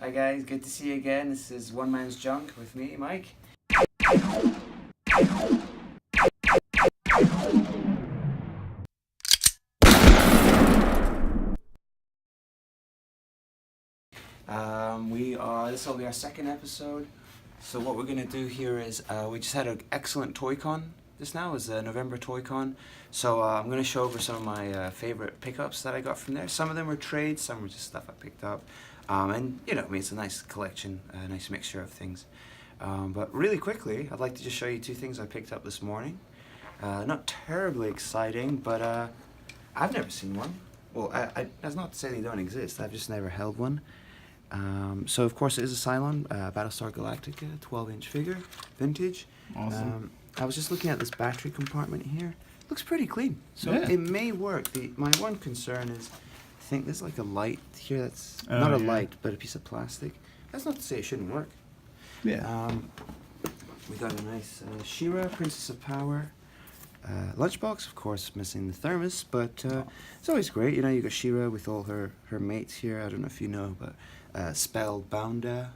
Hi guys, good to see you again. This is One Man's Junk with me, Mike. This will be our second episode. So what we're gonna do here is we just had an excellent Toycon. This now is a November Toycon. So I'm gonna show over some of my favorite pickups that I got from there. Some of them were trades, some were just stuff I picked up. And you know, I mean, it's a nice collection, a nice mixture of things. But really quickly, I'd like to just show you two things I picked up this morning. Not terribly exciting, but I've never seen one. Well, that's not to say they don't exist. I've just never held one. So of course it is a Cylon, Battlestar Galactica, 12-inch figure, vintage. Awesome. I was just looking at this battery compartment here. Looks pretty clean, so yeah. It may work. My one concern is, I think there's like a light here that's not a light, but a piece of plastic. That's not to say it shouldn't work. Yeah. We got a nice She-Ra, Princess of Power. Lunchbox, of course, missing the thermos, but it's always great. You know, you got She-Ra with all her mates here. I don't know if you know, but Spellbounda.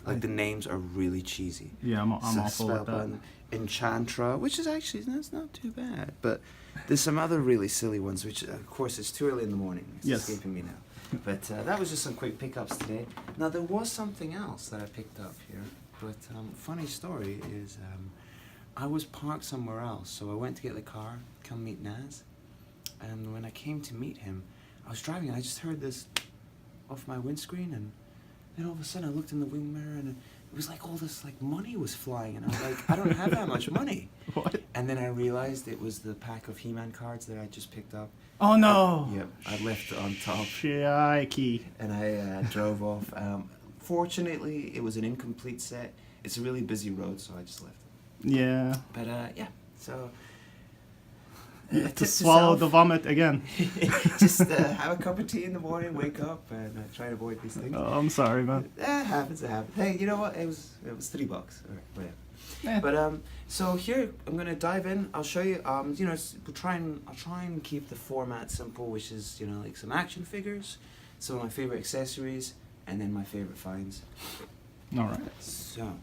Like the names are really cheesy. Yeah, I'm awful with that. Spellbound, Enchantra, which is actually that's not too bad. But there's some other really silly ones, which of course it's too early in the morning. It's escaping me now. But that was just some quick pickups today. Now there was something else that I picked up here. But funny story is I was parked somewhere else, so I went to get the car, come meet Naz. And when I came to meet him, I was driving and I just heard this off my windscreen, and then all of a sudden I looked in the wing mirror and it was like all this like money was flying, and I was like, I don't have that much money. What? And then I realized it was the pack of He-Man cards that I just picked up. Oh no! Yep, I left it on top. Shikey. And I drove off. Fortunately, it was an incomplete set. It's a really busy road, so I just left it. Yeah. But yeah, so... to swallow the vomit again. Just have a cup of tea in the morning, wake up, and try to avoid these things. Oh, I'm sorry, man. It happens, it happens. Hey, you know what? It was $3. All right, whatever. Yeah. But so here I'm gonna dive in. I'll show you. You know, I'll try and keep the format simple, which is like some action figures, some of my favorite accessories, and then my favorite finds. All right. So,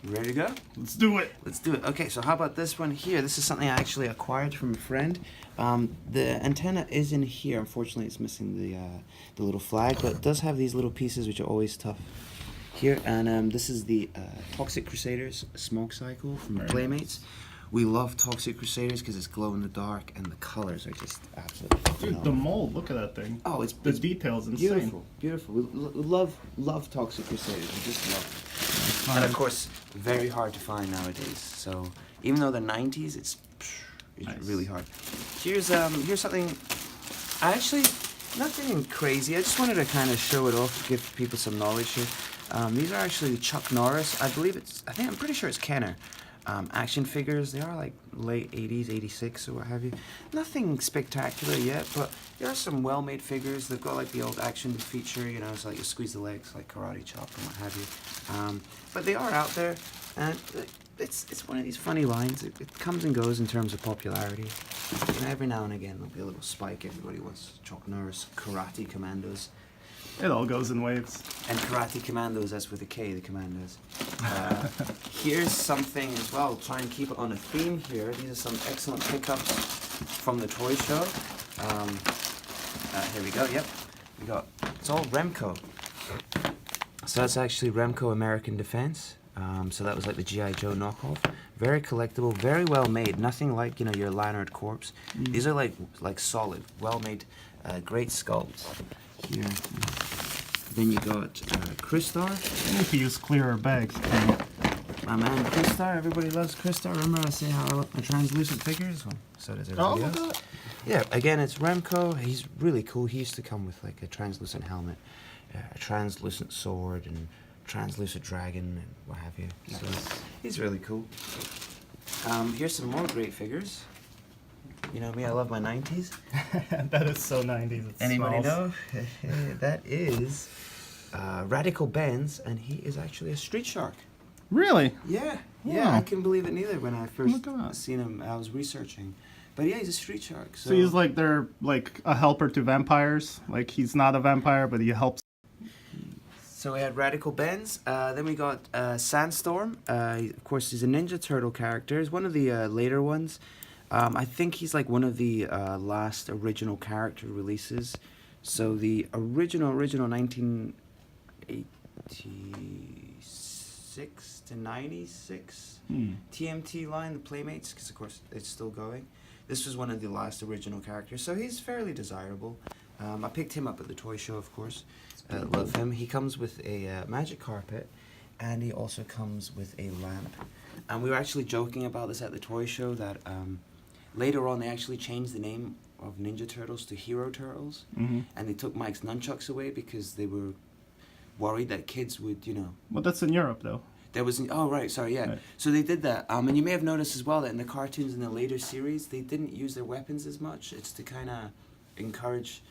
you ready to go? Let's do it. Let's do it. Okay, so how about this one here? This is something I actually acquired from a friend. The antenna is in here. Unfortunately, it's missing the little flag, but it does have these little pieces which are always tough here. And this is the Toxic Crusaders Smoke Cycle from Playmates. We love Toxic Crusaders because it's glow in the dark and the colors are just absolutely phenomenal. Dude, the mold, look at that thing. Oh, the details insane. Beautiful, beautiful. We love Toxic Crusaders. We just love it. And of course, very hard to find nowadays. So even though they're 90s, it's nice. Really hard. Here's something. Nothing crazy. I just wanted to kind of show it off, give people some knowledge here. These are actually Chuck Norris. I'm pretty sure it's Kenner. Action figures. They are like late 80s, 86 or what have you. Nothing spectacular yet, but there are some well-made figures. They've got like the old action feature, so like you squeeze the legs like Karate Chop and what have you. But they are out there, and it's one of these funny lines. It comes and goes in terms of popularity. Every now and again there'll be a little spike. Everybody wants Chuck Norris Karate Commandos. It all goes in waves. And Karate Commandos, that's with a K, the Commandos. Here's something as well, try and keep it on a theme here. These are some excellent pickups from the toy show. Here we go, yep. It's all Remco. So that's actually Remco American Defense. So that was like the G.I. Joe knockoff. Very collectible, very well made. Nothing like, your Lionheart Corpse. These are like solid, well made, great sculpts. Here. Then you got Crystar. You need to use clearer bags. My man Crystar, everybody loves Crystar. Remember I say how I love my translucent figures? Well, so does everybody else. Yeah, again, it's Remco. He's really cool. He used to come with like a translucent helmet, a translucent sword, and translucent dragon, and what have you. So he's really cool. Here's some more great figures. You know me, I love my 90s. That is so 90s. Anybody know? That is Radical Benz, and he is actually a street shark. Really? Yeah. Wow. Yeah, I couldn't believe it neither when I first seen him. I was researching. But yeah, he's a street shark. So he's like they're like a helper to vampires. Like he's not a vampire, but he helps. So we had Radical Benz. Then we got Sandstorm. Of course, he's a Ninja Turtle character. He's one of the later ones. I think he's like one of the last original character releases. So the original 1986 to 96 TMT line, the Playmates, because of course it's still going. This was one of the last original characters, so he's fairly desirable. I picked him up at the toy show, of course. Love him. He comes with a magic carpet, and he also comes with a lamp. And we were actually joking about this at the toy show that later on they actually changed the name of Ninja Turtles to Hero Turtles, and they took Mike's nunchucks away because they were worried that kids would, Well, that's in Europe, though. There was yeah. Right. So they did that, and you may have noticed as well that in the cartoons in the later series they didn't use their weapons as much. It's to kind of encourage.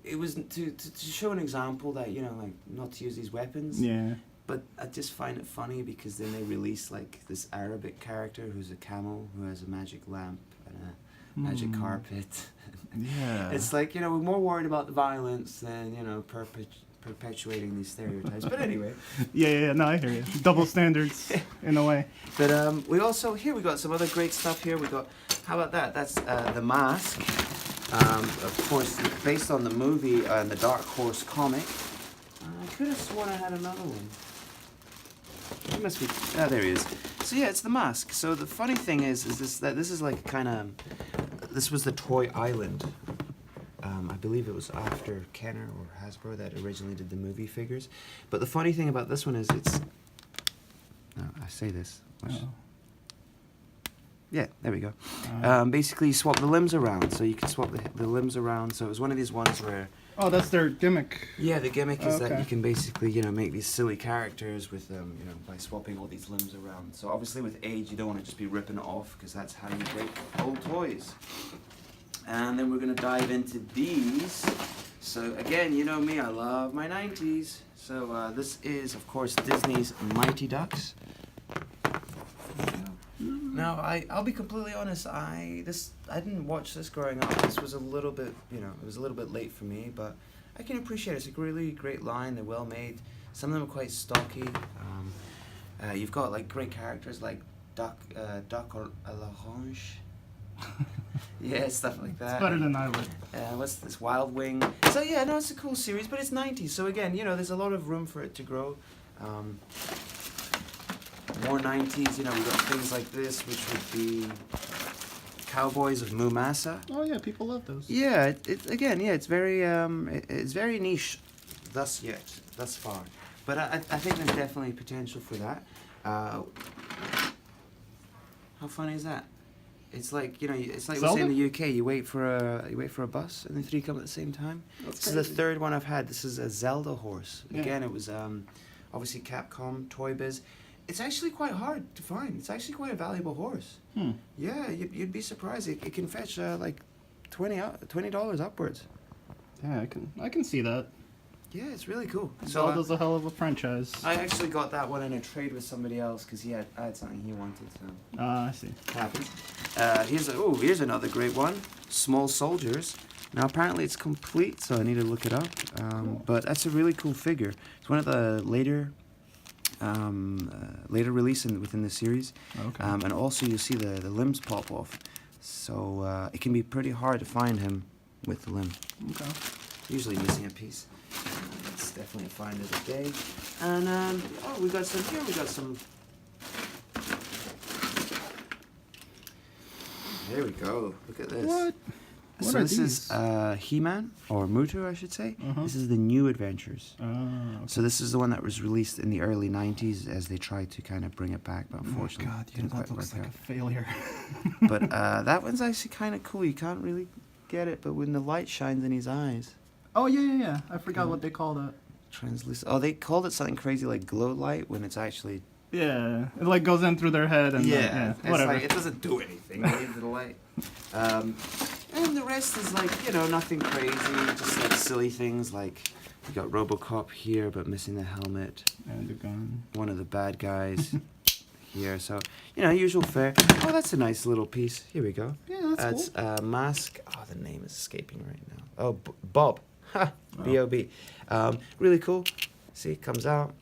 It was to show an example that like not to use these weapons. Yeah. But I just find it funny because then they release like this Arabic character who's a camel who has a magic lamp and a magic carpet. Yeah. It's like we're more worried about the violence than perpetuating these stereotypes. But anyway. Yeah, no, I hear you. Double standards, in a way. But we got some other great stuff here. We got, how about that? That's The Mask. Of course, based on the movie and the Dark Horse comic. I could have sworn I had another one. It must be, there he is. So yeah, it's The Mask. So the funny thing is this is like this was the Toy Island. I believe it was after Kenner or Hasbro that originally did the movie figures. But the funny thing about this one is I say this. Yeah, there we go. Basically, you swap the limbs around. So you can swap the limbs around. So it was one of these ones where... Oh, that's their gimmick. Yeah, the gimmick is that Okay. you can basically, make these silly characters with them, by swapping all these limbs around. So obviously with age, you don't want to just be ripping it off because that's how you break old toys. And then we're going to dive into these. So again, you know me, I love my 90s. So this is, of course, Disney's Mighty Ducks. Now, I'll be completely honest, I didn't watch this growing up. This was a little bit, it was a little bit late for me, but I can appreciate it. It's a really great line. They're well made. Some of them are quite stocky. You've got like great characters like Duck à l'Orange. Yeah, stuff like that. It's better than I would. What's this? Wild Wing. So yeah, no, it's a cool series, but it's 90s. So again, there's a lot of room for it to grow. More 90s, we got things like this, which would be Cowboys of Mumasa. Oh yeah, people love those. Yeah, it's very niche, thus far. But I think there's definitely potential for that. How funny is that? It's like it's like we say in the UK. You wait for a bus, and the three come at the same time. This is the third one I've had. This is a Zelda horse. Yeah. Again, it was obviously Capcom, Toy Biz. It's actually quite hard to find. It's actually quite a valuable horse. Yeah, you'd be surprised. It can fetch like $20 upwards. Yeah, I can see that. Yeah, it's really cool. Zelda's a hell of a franchise. I actually got that one in a trade with somebody else because I had something he wanted. So I see. happens. Here's another great one. Small Soldiers. Now apparently it's complete, so I need to look it up. Cool. But that's a really cool figure. It's one of the later release within the series. Okay. And also you see the limbs pop off. So it can be pretty hard to find him with the limb. Okay. Usually missing a piece. It's definitely a find of the day. And we got some here. We got some. There we go. Look at this. What? What So are this these? is He-Man, or Mutu, I should say. Uh-huh. This is the New Adventures. Okay. So this is the one that was released in the early 90s as they tried to kind of bring it back, but unfortunately Oh God, yeah, didn't that quite looks work like out. a failure. But that one's actually kind of cool. You can't really get it, but when the light shines in his eyes, Oh yeah. I forgot what they call that. translucent. Oh, they called it something crazy like glow light when it's actually Yeah, it like goes in through their head and then, it's whatever. like it doesn't do anything. They leave the light. And the rest is like nothing crazy, just like silly things like you got RoboCop here, but missing the helmet. And the gun. One of the bad guys here, so usual fare. Oh, that's a nice little piece. Here we go. Yeah, that's That's Mask. Oh, the name is escaping right now. Oh, Bob. Ha! B-O-B. Really cool. See, it comes out.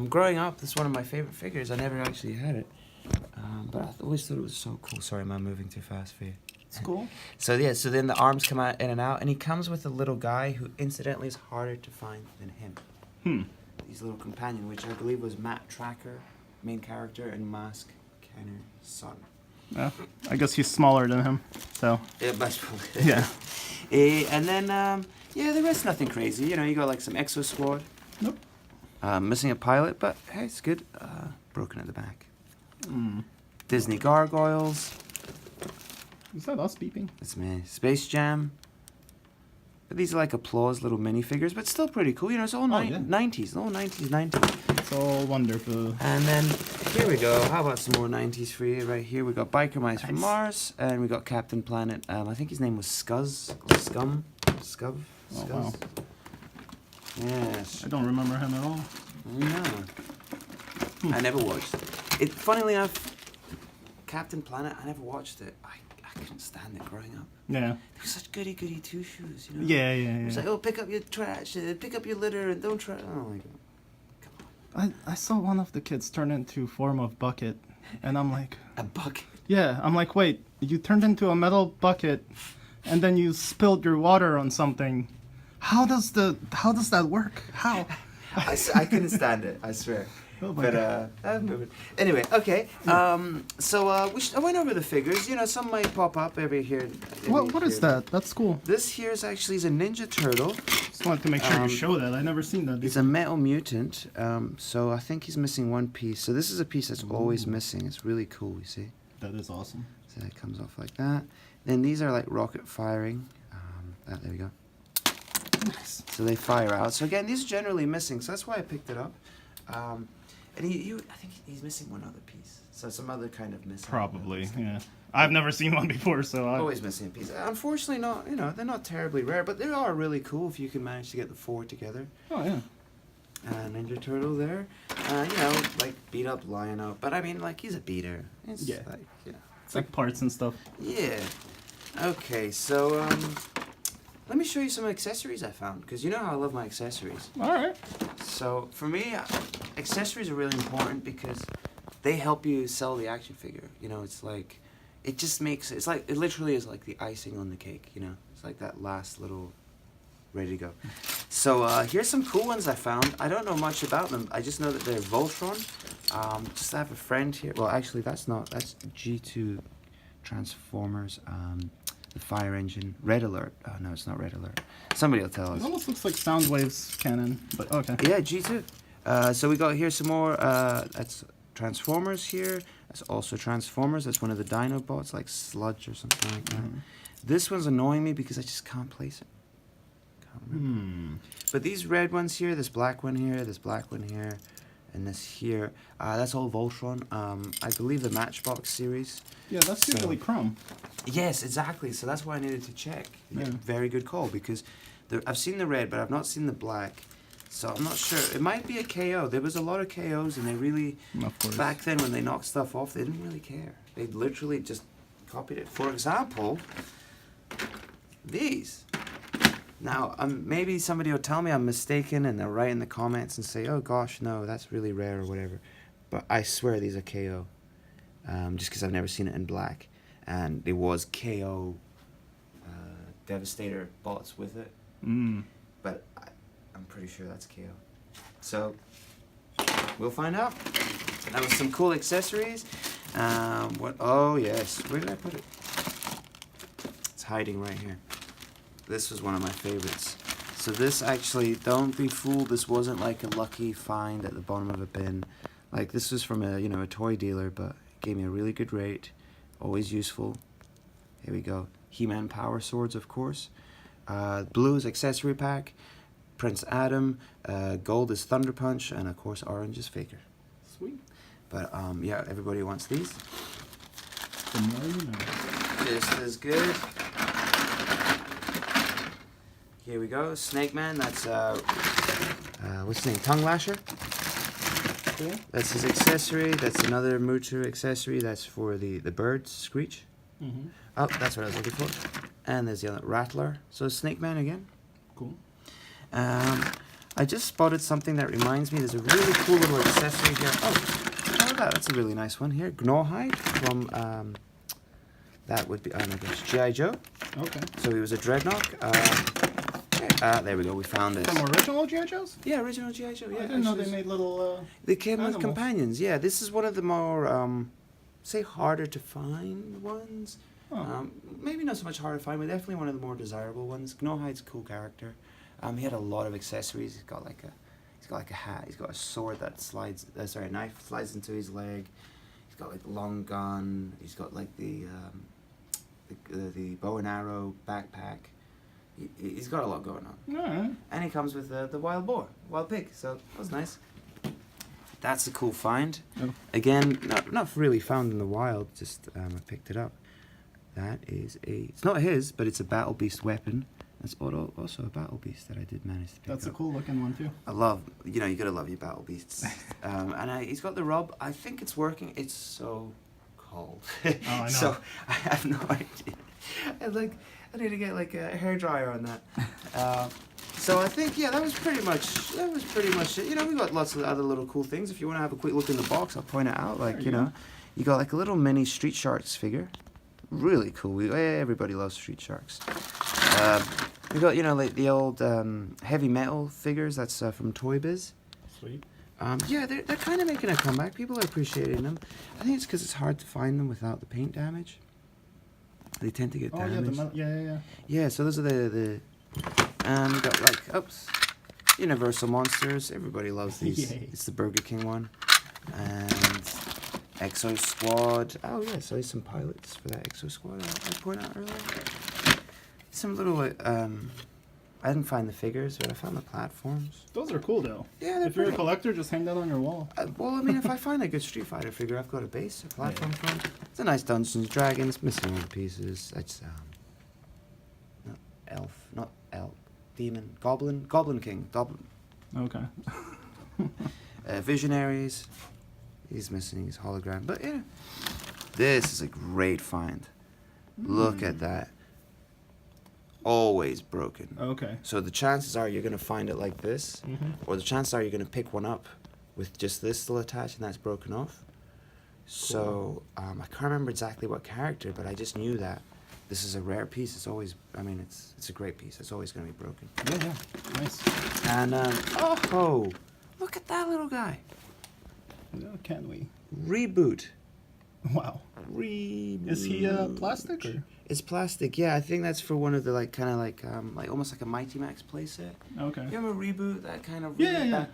Growing up, this is one of my favorite figures. I never actually had it. But I always thought it was so cool. Sorry, am I moving too fast for you? It's cool. So yeah, so then the arms come out in and out, and he comes with a little guy who incidentally is harder to find than him. His little companion, which I believe was Matt Tracker, main character, and Mask Kenner's son. Yeah, I guess he's smaller than him, so. Yeah, that's probably. Yeah. And then, yeah, the rest nothing crazy. You know, you got like some Exo Squad. Nope. Missing a pilot, but hey, it's good. Broken at the back. Disney Gargoyles. Is that us beeping? It's me. Space Jam. But these are like applause little minifigures, but still pretty cool. You know, it's all 90s, all 90s. It's all wonderful. And then here we go. How about some more 90s for you? Right here we got Biker Mice from Mars, and we got Captain Planet. I think his name was Scuzz, Scum, Scub. Oh, Scuzz. wow. Yes. I don't remember him at all. No. I never watched it. Funnily enough, Captain Planet, I never watched it. I couldn't stand it growing up. Yeah. They were such goody two shoes, you know? Yeah. It was like, oh, pick up your trash, pick up your litter, and don't try. Oh my god. Come on. I saw one of the kids turn into form of bucket, and I'm like. A bucket? Yeah, I'm like, wait, you turned into a metal bucket, and then you spilled your water on something. How does that work? How? I couldn't stand it, I swear. Oh my But God. anyway, okay. So I went over the figures. You know, some might pop up every here. What is that? That's cool. This here is actually a Ninja Turtle. Just wanted to make sure you show that. I never seen that. He's a metal mutant. So I think he's missing one piece. So this is a piece that's always missing. It's really cool. You see. That is awesome. So it comes off like that. Then these are like rocket firing. There we go. Nice. So they fire out. So again, these are generally missing. So that's why I picked it up. And I think he's missing one other piece. So some other kind of missing. Probably, yeah. I've never seen one before, so Always missing a piece. Unfortunately, not. You know, they're not terribly rare, but they are really cool if you can manage to get the 4 together. Oh yeah. Ninja Turtle there. You know, like beat up Lion-O. But I mean, like he's a beater. It's Yeah. like, you know. It's like parts and stuff. Yeah. Okay, so let me show you some accessories I found, because you know how I love my accessories. All right. So for me, accessories are really important because they help you sell the action figure. You know, it's like, it just makes, it's like, it literally is like the icing on the cake, you know? It's like that last little, ready to go. So here's some cool ones I found. I don't know much about them. I just know that they're Voltron. Just have a friend here. Well, actually, that's G2 Transformers. The fire engine. Red Alert. Oh, no, it's not Red Alert. Somebody will tell us. It almost looks like Soundwave's cannon, but okay. Yeah, G2. So we got here some more. That's Transformers here. That's also Transformers. That's one of the Dinobots, like Sludge or something like that. This one's annoying me because I just can't place it. But these red ones here, this black one here, this black one here, and this here, that's all Voltron. I believe the Matchbox series. Yeah, that's usually Chrome. Yes, exactly. So that's why I needed to check. Yeah. Very good call, because I've seen the red, but I've not seen the black. So I'm not sure. It might be a KO. There was a lot of KOs, and they really, Of course. back then when they knocked stuff off, they didn't really care. They literally just copied it. For example, these. Now, maybe somebody will tell me I'm mistaken, and they'll write in the comments and say, oh gosh, no, that's really rare or whatever. But I swear these are KO. Just because I've never seen it in black. And it was KO Devastator bots with it. But I'm pretty sure that's KO. So, we'll find out. That was some cool accessories. Oh yes, where did I put it? It's hiding right here. This was one of my favorites. So this actually, don't be fooled, this wasn't like a lucky find at the bottom of a bin. Like this was from a toy dealer, but it gave me a really good rate. Always useful. Here we go. He-Man Power Swords, of course. Blue is accessory pack. Prince Adam. Gold is Thunder Punch, and of course orange is Faker. Sweet. But yeah, everybody wants these. The more you know. Just as good. Here we go, Snake Man. That's what's his name? Tongue Lasher. Cool. That's his accessory. That's another Mutu accessory. That's for the bird Screech. Oh, that's what I was looking for. And there's the other Rattler. So Snake Man again. Cool. I just spotted something that reminds me. There's a really cool little accessory here. Oh, that's a really nice one here. Gnawhide from, that would be, I guess, G.I. Joe. Okay. So he was a dreadnought. There we go, we found it. From original G.I. Joes? Yeah, original G.I. Joe, yeah. I didn't know they made little, They came with animals. companions, yeah. This is one of the more, say, harder to find ones. Oh. Maybe not so much harder to find, but definitely one of the more desirable ones. Gnawhide's a cool character. He had a lot of accessories. He's got like a hat. He's got a sword that slides. A knife slides into his leg. He's got like a long gun. He's got like the bow and arrow backpack. He's got a lot going on. Alright. And he comes with the wild boar, wild pig. So that was nice. That's a cool find. Oh. Again, not really found in the wild. Just I picked it up. That is it's not his, but it's a battle beast weapon. That's also a battle beast that I did manage to pick That's up. a cool looking one too. I love, you gotta love your battle beasts. And he's got the rub. I think it's working. It's so cold. Oh, I know. So I have no idea. I need to get like a hairdryer on that. So I think, yeah, that was pretty much it. We got lots of other little cool things. If you want to have a quick look in the box, I'll point it out. Like, you got like a little mini Street Sharks figure. Really cool. Everybody loves Street Sharks. We got, like the old heavy metal figures. That's from Toy Biz. Sweet. Yeah, they're kind of making a comeback. People are appreciating them. I think it's because it's hard to find them without the paint damage. They tend to get damaged. Yeah. Yeah, so those are the we got like, Universal Monsters. Everybody loves these. Yay. It's the Burger King one. And Exo Squad. Oh yeah, so there's some pilots for that Exo Squad I pointed out earlier. Some little, I didn't find the figures, but I found the platforms. Those are cool though. Yeah, they're If you're a pretty. collector, just hang that on your wall. Well, I mean, if I find a good Street Fighter figure, I've got a base, a platform from. It's a nice Dungeons and Dragons, missing all the pieces. That's not elf, demon, Goblin King, Okay. Visionaries. He's missing his hologram, but yeah, this is a great find. Look at that. Always broken. Okay. So the chances are you're gonna find it like this, or the chances are you're gonna pick one up with just this still attached and that's broken off. So I can't remember exactly what character, but I just knew that this is a rare piece. It's always, it's a great piece. It's always gonna be broken. Yeah. Nice. And look at that little guy. Can we? Reboot. Wow. Reboot. Is he plastic or? It's plastic. Yeah, I think that's for one of the like almost like a Mighty Max playset. Okay. You remember Reboot? That kind of Yeah.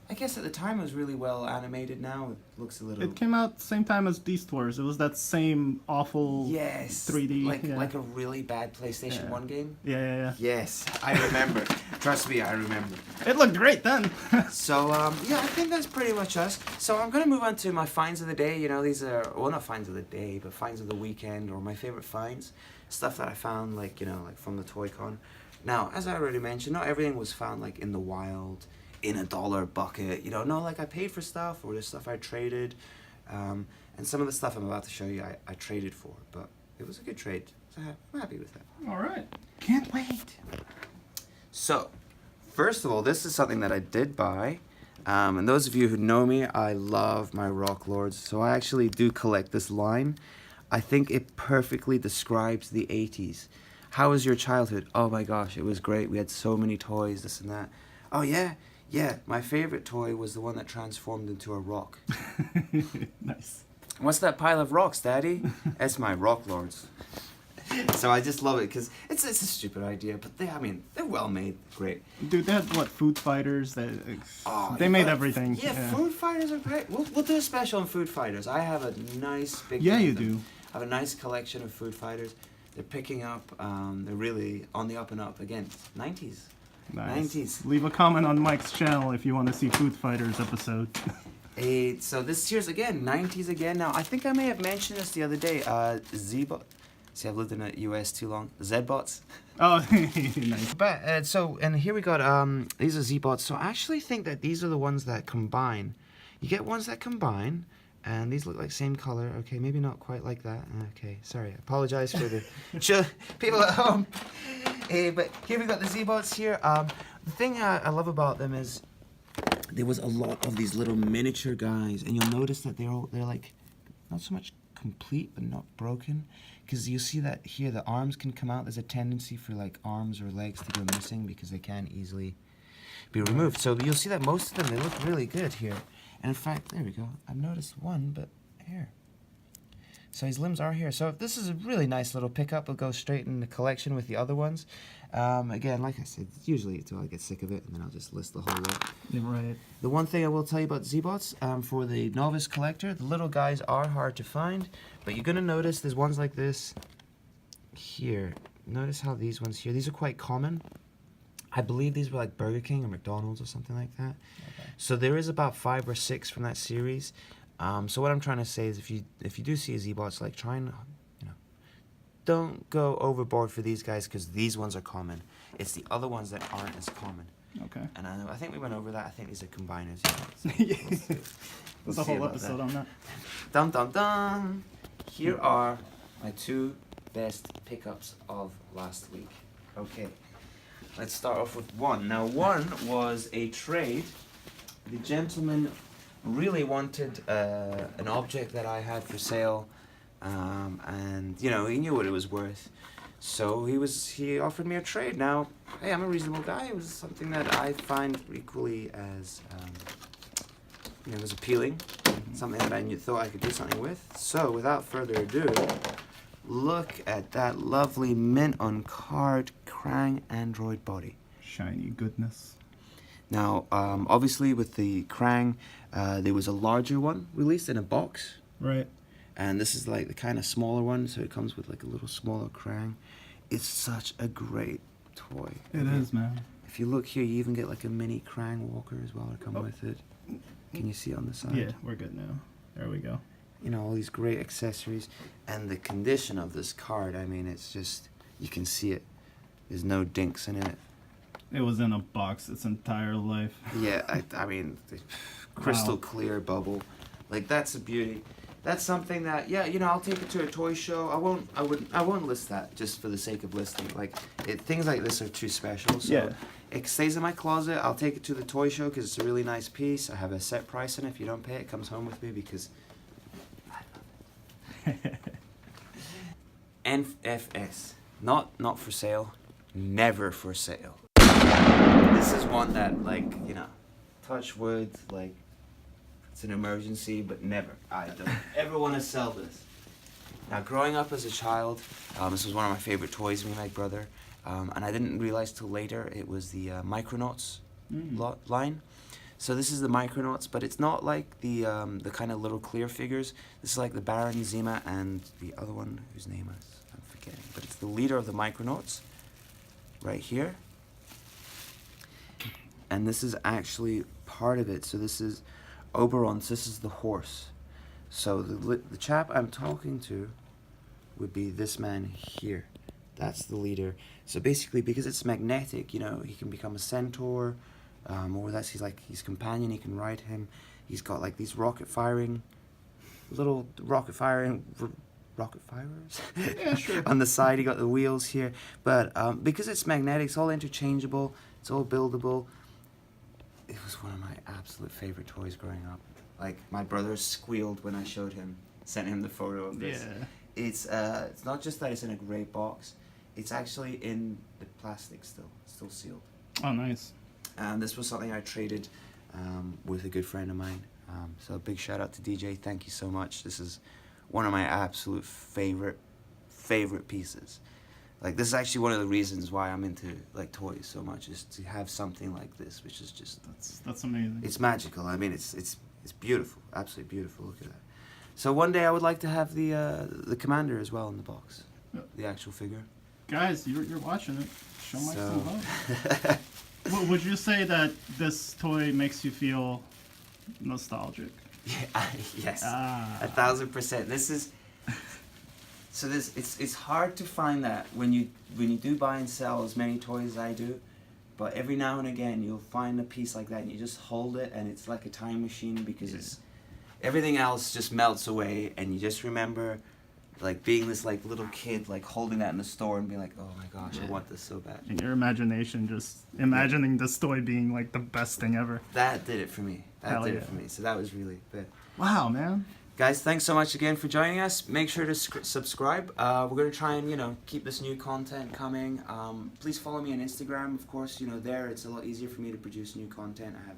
I guess at the time it was really well animated. Now it looks a little. It came out same time as Beast Wars. It was that same awful. Yes. 3D, Like a really bad PlayStation 1 game. Yeah. Yes, I remember. Trust me, I remember. It looked great then. So yeah, I think that's pretty much us. So I'm gonna move on to my finds of the day. These are not finds of the day, but finds of the weekend or my favorite finds, stuff that I found like from the Toycon. Now, as I already mentioned, not everything was found like in the wild, in a dollar bucket. No, like I paid for stuff or there's stuff I traded, and some of the stuff I'm about to show you I traded for, but it was a good trade. So I'm happy with that. All right. Can't wait. So, first of all, this is something that I did buy. And those of you who know me, I love my Rock Lords. So I actually do collect this line. I think it perfectly describes the 80s. How was your childhood? Oh my gosh, it was great. We had so many toys, this and that. Oh yeah, my favorite toy was the one that transformed into a rock. Nice. What's that pile of rocks, Daddy? That's my Rock Lords. So I just love it because it's a stupid idea, but they're well made, great. Dude, they had Food Fighters. They You made got- everything. Yeah, Food Fighters are great. We'll do a special on Food Fighters. I have a nice big. Yeah, one of you them. do. I have a nice collection of Food Fighters. They're picking up. They're really on the up and up again. 90s. Nice. 90s. Leave a comment on Mike's channel if you want to see Food Fighters episode. So this year's again, 90s again. Now I think I may have mentioned this the other day. Z-Bot. See, I've lived in the US too long. Z-Bots. Oh, nice. But and here we got these are Z-Bots. So I actually think that these are the ones that combine. You get ones that combine, and these look like same color. Okay, maybe not quite like that. Okay, sorry. I apologize for the people at home. But here we got the Z-Bots here. The thing I love about them is there was a lot of these little miniature guys, and you'll notice that they're like not so much complete but not broken, because you see that here the arms can come out. There's a tendency for like arms or legs to go missing because they can't easily be removed. So you'll see that most of them, they look really good here. And in fact, there we go. I've noticed one, but here. So his limbs are here. So if this is a really nice little pickup. It'll go straight in the collection with the other ones. Again, like I said, usually until I get sick of it, and then I'll just list the whole lot. Yeah, right. The one thing I will tell you about Z-Bots, for the novice collector, the little guys are hard to find, but you're going to notice there's ones like this here. Notice how these ones here, these are quite common. I believe these were like Burger King or McDonald's or something like that. Okay. So there is about 5 or 6 from that series. So what I'm trying to say is if you do see a Z-Bots, like try and, don't go overboard for these guys, because these ones are common. It's the other ones that aren't as common. Okay. And I think we went over that. I think these are combiners. So There's a whole episode on that. Dum dum dum. Here are my 2 best pickups of last week. Okay. Let's start off with one. Now, one was a trade. The gentleman really wanted an object that I had for sale, and he knew what it was worth. So he offered me a trade. Now, hey, I'm a reasonable guy. It was something that I find equally as was appealing, something that I thought I could do something with. So, without further ado, look at that lovely mint on card Krang Android body. Shiny goodness. Now, obviously with the Krang, there was a larger one released in a box. Right. And this is like the kind of smaller one, so it comes with like a little smaller Krang. It's such a great toy. It is, man. If you look here, you even get like a mini Krang walker as well to come with it. Can you see on the side? Yeah, we're good now. There we go. All these great accessories. And the condition of this card, I mean, it's just, you can see it. There's no dinks in it. It was in a box its entire life. Yeah, I mean, the crystal clear bubble. Like, that's a beauty. That's something that, I'll take it to a toy show. I won't list that just for the sake of listing. Like, things like this are too special. So it stays in my closet. I'll take it to the toy show because it's a really nice piece. I have a set price on it. If you don't pay, it comes home with me because I love it. NFS. Not for sale. Never for sale. This is one that, touch wood, it's an emergency, but never. I don't ever want to sell this. Now, growing up as a child, this was one of my favorite toys, me and my brother, and I didn't realize till later it was the Micronauts line. So this is the Micronauts, but it's not like the kind of little clear figures. This is like the Baron, Zima, and the other one whose name I'm forgetting. But it's the leader of the Micronauts, right here. And this is actually part of it. So this is Oberon's. This is the horse. So the chap I'm talking to would be this man here. That's the leader. So basically, because it's magnetic, he can become a centaur, or that's his companion. He can ride him. He's got like these rocket firers. Yeah, sure. On the side, he got the wheels here. But because it's magnetic, it's all interchangeable. It's all buildable. It was one of my absolute favorite toys growing up. Like, my brother squealed when I sent him the photo of this. Yeah. It's not just that it's in a great box. It's actually in the plastic still. It's still sealed. Oh, nice. And this was something I traded with a good friend of mine. So a big shout out to DJ. Thank you so much. This is one of my absolute favorite pieces. Like, this is actually one of the reasons why I'm into toys so much, is to have something like this, which is just that's amazing. It's magical. I mean, it's beautiful, absolutely beautiful. Look at that. So one day I would like to have the commander as well in the box, the actual figure. Guys, you're watching it. Show Mike some love. Would you say that this toy makes you feel nostalgic? Yeah, yes, 1,000%. This is. So it's hard to find that when you do buy and sell as many toys as I do, but every now and again you'll find a piece like that and you just hold it and it's like a time machine, because everything else just melts away and you just remember like being this like little kid, like holding that in the store and being like, oh my gosh, I want this so bad. In your imagination, just imagining this toy being like the best thing ever. That did it for me. That Hell did yeah. it for me. So that was really good. Wow, man. Guys, thanks so much again for joining us. Make sure to subscribe. We're going to try and, keep this new content coming. Please follow me on Instagram. Of course, there it's a lot easier for me to produce new content. I have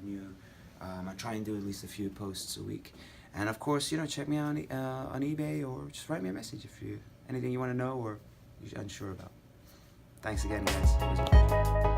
I try and do at least a few posts a week. And of course, check me out on eBay, or just write me a message if anything you want to know or you're unsure about. Thanks again, guys. It was a pleasure.